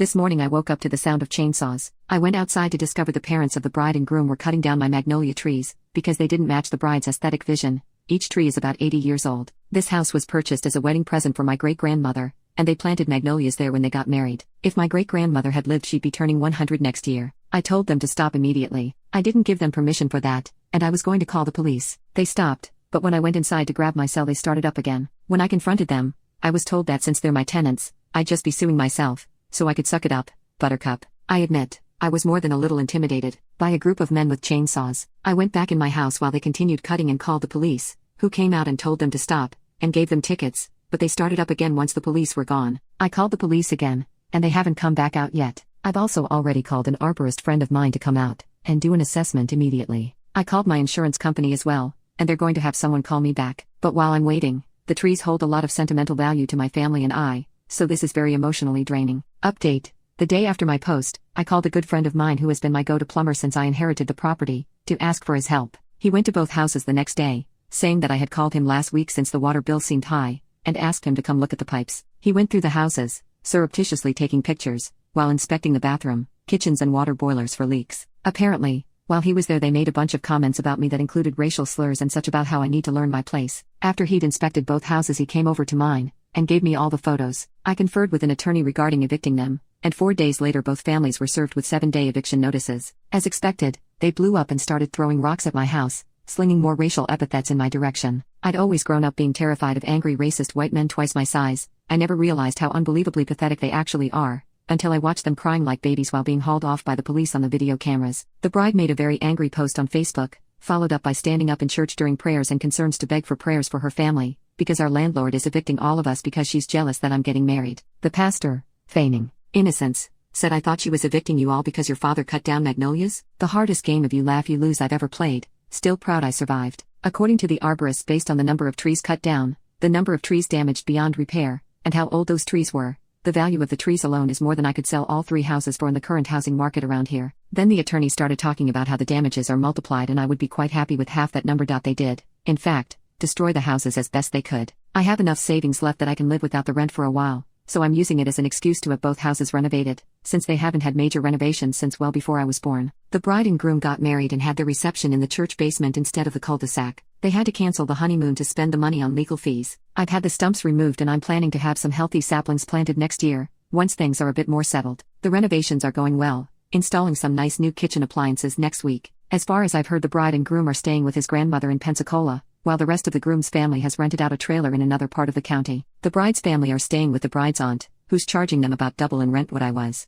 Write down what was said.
This morning I woke up to the sound of chainsaws. I went outside to discover the parents of the bride and groom were cutting down my magnolia trees, because they didn't match the bride's aesthetic vision. Each tree is about 80 years old. This house was purchased as a wedding present for my great-grandmother, and they planted magnolias there when they got married. If my great-grandmother had lived, she'd be turning 100 next year. I told them to stop immediately. I didn't give them permission for that, and I was going to call the police. They stopped, but when I went inside to grab my cell they started up again. When I confronted them, I was told that since they're my tenants, I'd just be suing myself, so I could suck it up, Buttercup. I admit, I was more than a little intimidated by a group of men with chainsaws. I went back in my house while they continued cutting and called the police, who came out and told them to stop, and gave them tickets, but they started up again once the police were gone. I called the police again, and they haven't come back out yet. I've also already called an arborist friend of mine to come out and do an assessment immediately. I called my insurance company as well, and they're going to have someone call me back. But while I'm waiting, the trees hold a lot of sentimental value to my family and I, so this is very emotionally draining. Update. The day after my post, I called a good friend of mine who has been my go-to plumber since I inherited the property, to ask for his help. He went to both houses the next day, saying that I had called him last week since the water bill seemed high, and asked him to come look at the pipes. He went through the houses, surreptitiously taking pictures, while inspecting the bathroom, kitchens and water boilers for leaks. Apparently, while he was there they made a bunch of comments about me that included racial slurs and such about how I need to learn my place. After he'd inspected both houses he came over to mine, and gave me all the photos. I conferred with an attorney regarding evicting them, and 4 days later both families were served with 7-day eviction notices. As expected, they blew up and started throwing rocks at my house, slinging more racial epithets in my direction. I'd always grown up being terrified of angry racist white men twice my size. I never realized how unbelievably pathetic they actually are, until I watched them crying like babies while being hauled off by the police on the video cameras. The bride made a very angry post on Facebook, followed up by standing up in church during prayers and concerns to beg for prayers for her family, because our landlord is evicting all of us because she's jealous that I'm getting married. The pastor, feigning innocence, said, "I thought she was evicting you all because your father cut down magnolias? The hardest game of you laugh you lose I've ever played. Still proud I survived." According to the arborist, based on the number of trees cut down, the number of trees damaged beyond repair, and how old those trees were, the value of the trees alone is more than I could sell all 3 houses for in the current housing market around here. Then the attorney started talking about how the damages are multiplied and I would be quite happy with half that number. They did, in fact, destroy the houses as best they could. I have enough savings left that I can live without the rent for a while, so I'm using it as an excuse to have both houses renovated, since they haven't had major renovations since well before I was born. The bride and groom got married and had their reception in the church basement instead of the cul-de-sac. They had to cancel the honeymoon to spend the money on legal fees. I've had the stumps removed and I'm planning to have some healthy saplings planted next year, once things are a bit more settled. The renovations are going well, installing some nice new kitchen appliances next week. As far as I've heard, the bride and groom are staying with his grandmother in Pensacola, while the rest of the groom's family has rented out a trailer in another part of the county. The bride's family are staying with the bride's aunt, who's charging them about double in rent what I was.